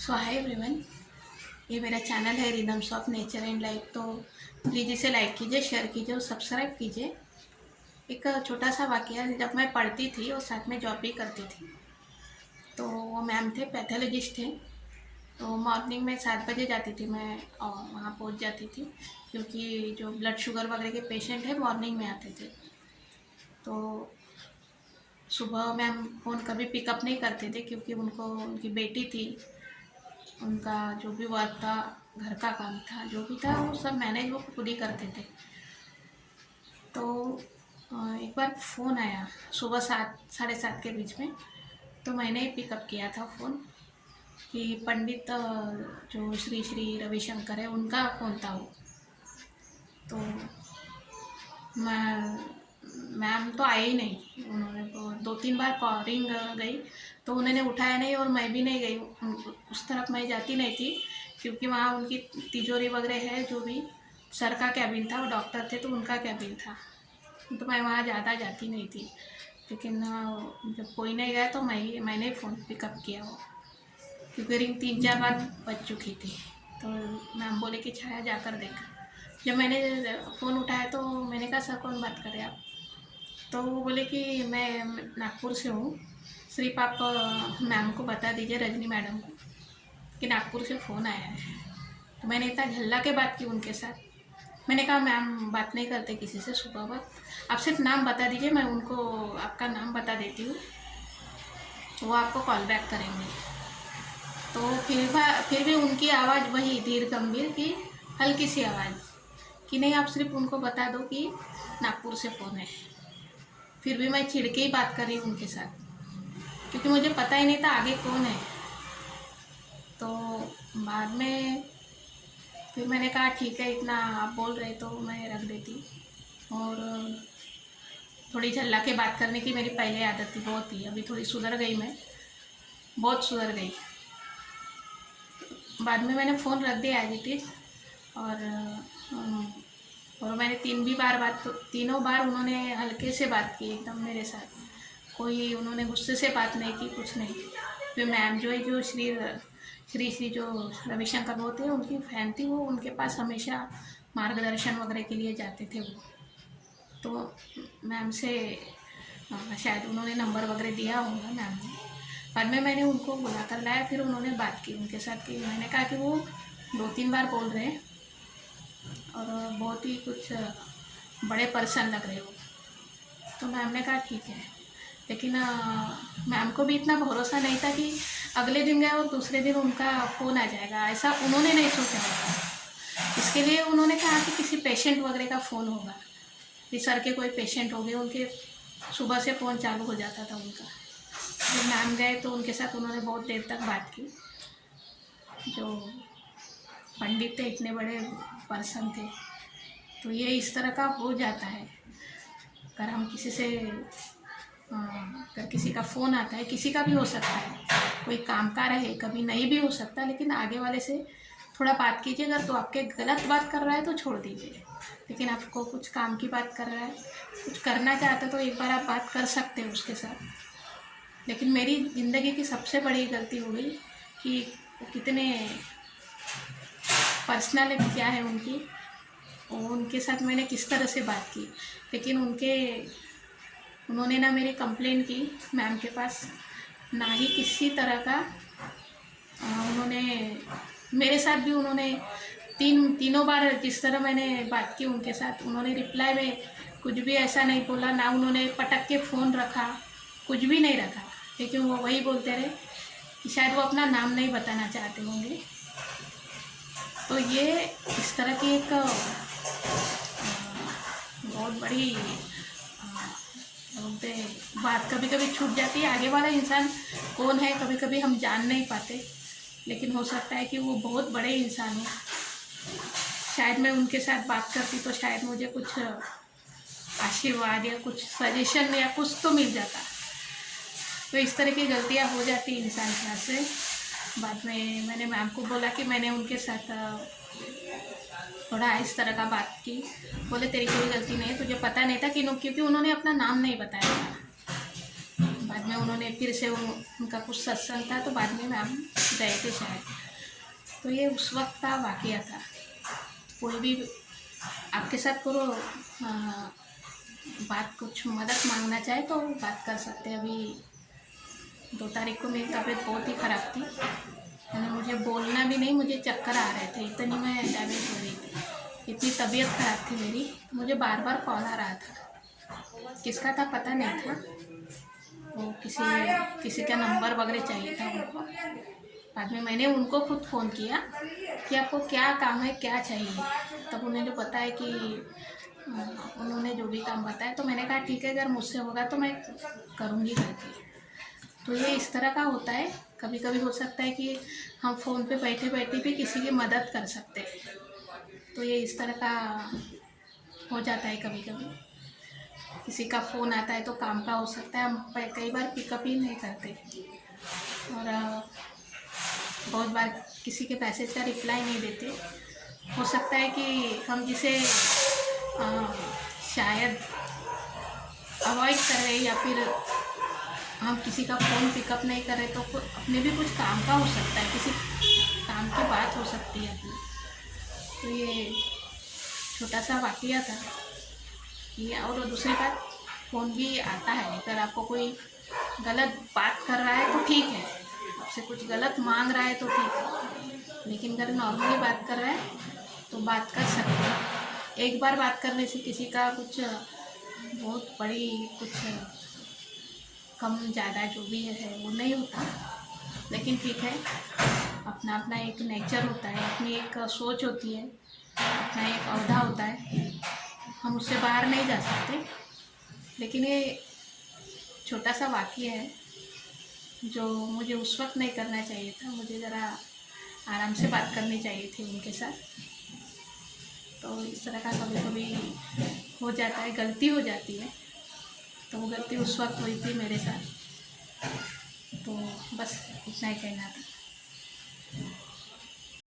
सो hi everyone, ये मेरा channel है rhythms of nature and life. तो प्लीज़ इसे लाइक कीजिए, शेयर कीजिए और सब्सक्राइब कीजिए। एक छोटा सा वाकया, जब मैं पढ़ती थी और साथ में जॉब भी करती थी, तो वो मैम थे, पैथोलॉजिस्ट थे। तो मॉर्निंग में 7 बजे जाती थी मैं और वहाँ पहुँच जाती थी, क्योंकि जो ब्लड शुगर वगैरह के पेशेंट हैं मॉर्निंग में आते थे। तो सुबह मैम फ़ोन कभी पिकअप नहीं करते थे, क्योंकि उनको उनकी बेटी थी, उनका जो भी वर्क था, घर का काम था, जो भी था वो सब मैनेज वो खुद ही करते थे। तो एक बार फ़ोन आया सुबह 7 साढ़े 7 के बीच में। तो मैंने ही पिकअप किया था फ़ोन कि पंडित जो श्री श्री रविशंकर है, उनका फ़ोन था वो। तो मैं मैम तो आई ही नहीं, उन्होंने तो 2-3 बार कॉलिंग गई, तो उन्होंने उठाया नहीं और मैं भी नहीं गई। उस तरफ मैं जाती नहीं थी, क्योंकि वहाँ उनकी तिजोरी वगैरह है, जो भी सर का कैबिन था, वो डॉक्टर थे तो उनका कैबिन था, तो मैं वहाँ ज़्यादा जाती नहीं थी। लेकिन जब कोई नहीं गया तो मैंने फ़ोन पिकअप किया वो, क्योंकि रिंग 3-4 बार बज चुकी थी। तो मैम बोले कि छाया जाकर देख। जब मैंने फ़ोन उठाया तो मैंने कहा सर कौन बात कर रहे हैं आप? तो वो बोले कि मैं नागपुर से हूँ, सिर्फ आप मैम को बता दीजिए, रजनी मैडम को, कि नागपुर से फ़ोन आया है। तो मैंने इतना झल्ला के बात की उनके साथ। मैंने कहा मैम बात नहीं करते किसी से सुबह वक्त, आप सिर्फ नाम बता दीजिए, मैं उनको आपका नाम बता देती हूँ, वो आपको कॉल बैक करेंगे। तो फिर भी उनकी आवाज़ वही धीर गंभीर की हल्की सी आवाज़, कि नहीं आप सिर्फ उनको बता दो कि नागपुर से फ़ोन है। फिर भी मैं चिढ़ के ही बात कर रही हूँ उनके साथ, क्योंकि मुझे पता ही नहीं था आगे कौन है। तो बाद में फिर मैंने कहा ठीक है, इतना आप बोल रहे तो मैं रख देती। और थोड़ी झल्ला के बात करने की मेरी पहले आदत थी, बहुत थी। अभी थोड़ी सुधर गई, मैं बहुत सुधर गई। बाद में मैंने फ़ोन रख दिया एज इट इज़। और मैंने तीनों बार उन्होंने हल्के से बात की एकदम मेरे साथ, कोई उन्होंने गुस्से से बात नहीं की, कुछ नहीं। फिर मैम जो है, जो श्री श्री जो रविशंकर वो थे, उनकी फ़ैन थी, वो उनके पास हमेशा मार्गदर्शन वगैरह के लिए जाते थे वो। तो मैम से शायद उन्होंने नंबर वगैरह दिया होगा मैम ने। बाद में मैंने उनको बुला कर लाया, फिर उन्होंने बात की उनके साथ, कि मैंने कहा कि वो 2-3 बार बोल रहे हैं और बहुत ही कुछ बड़े पर्सन लग रहे हो। तो मैम ने कहा ठीक है। लेकिन मैम को भी इतना भरोसा नहीं था कि अगले दिन गए और दूसरे दिन उनका फ़ोन आ जाएगा, ऐसा उन्होंने नहीं सोचा होगा। इसके लिए उन्होंने कहा कि किसी पेशेंट वगैरह का फ़ोन होगा, कि सर के कोई पेशेंट हो गए, उनके सुबह से फ़ोन चालू हो जाता था उनका। जब मैम गए तो उनके साथ उन्होंने बहुत देर तक बात की। जो पंडित थे, इतने बड़े पर्सन थे। तो ये इस तरह का हो जाता है, अगर हम किसी से अगर किसी का फ़ोन आता है, किसी का भी हो सकता है, कोई काम का रहे, कभी नहीं भी हो सकता, लेकिन आगे वाले से थोड़ा बात कीजिए। अगर तो आपके गलत बात कर रहा है तो छोड़ दीजिए, लेकिन आपको कुछ काम की बात कर रहा है, कुछ करना चाहता है, तो एक बार आप बात कर सकते हैं उसके साथ। लेकिन मेरी ज़िंदगी की सबसे बड़ी गलती हो गई कि वो कितने पर्सनालिटी क्या है उनकी, उनके साथ मैंने किस तरह से बात की। लेकिन उन्होंने ना मेरी कंप्लेंट की मैम के पास, ना ही किसी तरह का उन्होंने मेरे साथ भी उन्होंने तीनों बार जिस तरह मैंने बात की उनके साथ, उन्होंने रिप्लाई में कुछ भी ऐसा नहीं बोला, ना उन्होंने पटक के फ़ोन रखा, कुछ भी नहीं रखा। लेकिन वो वही बोलते रहे कि शायद वो अपना नाम नहीं बताना चाहते होंगे। तो ये इस तरह की एक बहुत बड़ी बोलते बात कभी कभी छूट जाती है। आगे वाला इंसान कौन है कभी कभी हम जान नहीं पाते, लेकिन हो सकता है कि वो बहुत बड़े इंसान हो। शायद मैं उनके साथ बात करती तो शायद मुझे कुछ आशीर्वाद या कुछ सजेशन या कुछ तो मिल जाता। तो इस तरह की गलतियां हो जाती इंसान के हाथ से। बाद में मैंने मैम को बोला कि मैंने उनके साथ थोड़ा इस तरह का बात की। बोले तेरी कोई गलती नहीं है, तुझे पता नहीं था कि क्योंकि उन्होंने अपना नाम नहीं बताया था। बाद बाद में उन्होंने फिर से उनका कुछ सत्संग था, तो बाद में हम गए थे शायद। तो ये उस वक्त का वाक़या था। कोई भी आपके साथ करो बात, कुछ मदद मांगना चाहे तो बात कर सकते हैं। अभी 2 तारीख को मेरी तबीयत बहुत ही ख़राब थी, यानी मुझे बोलना भी नहीं, मुझे चक्कर आ रहे थे, इतनी मैं डैमेज हो रही थी, इतनी तबीयत ख़राब थी मेरी। मुझे बार बार कॉल आ रहा था, किसका था पता नहीं था, वो किसी का नंबर वगैरह चाहिए था उनको। बाद में मैंने उनको खुद फ़ोन किया कि आपको क्या काम है, क्या चाहिए। तब उन्होंने बताया कि उन्होंने जो भी काम बताया, तो मैंने कहा ठीक है, अगर मुझसे होगा तो मैं करूँगी करके। तो ये इस तरह का होता है। कभी कभी हो सकता है कि हम फ़ोन पे बैठे बैठे भी किसी की मदद कर सकते हैं, तो ये इस तरह का हो जाता है। कभी कभी किसी का फ़ोन आता है तो काम का हो सकता है, हम कई बार पिकअप ही नहीं करते, और बहुत बार किसी के मैसेज का रिप्लाई नहीं देते। हो सकता है कि हम जिसे शायद अवॉइड कर रहे हैं, या फिर हम किसी का फ़ोन पिकअप नहीं कर रहे, तो अपने भी कुछ काम का हो सकता है, किसी काम की बात हो सकती है अपनी। तो ये छोटा सा वाक़या था ये। और दूसरी बात, फ़ोन भी आता है, अगर आपको कोई गलत बात कर रहा है तो ठीक है, आपसे कुछ गलत मांग रहा है तो ठीक है, लेकिन अगर नॉर्मली बात कर रहा है तो बात कर सकते हैं। एक बार बात करने से किसी का कुछ बहुत बड़ी कुछ कम ज़्यादा जो भी है वो नहीं होता, लेकिन ठीक है, अपना अपना एक नेचर होता है, अपनी एक सोच होती है, अपना एक औहदा होता है, हम उससे बाहर नहीं जा सकते। लेकिन ये छोटा सा वाक़या है जो मुझे उस वक्त नहीं करना चाहिए था, मुझे ज़रा आराम से बात करनी चाहिए थी उनके साथ। तो इस तरह का कभी कभी हो जाता है, गलती हो जाती है, तो वो गलती उस वक्त हुई थी मेरे साथ। तो बस इतना ही कहना था।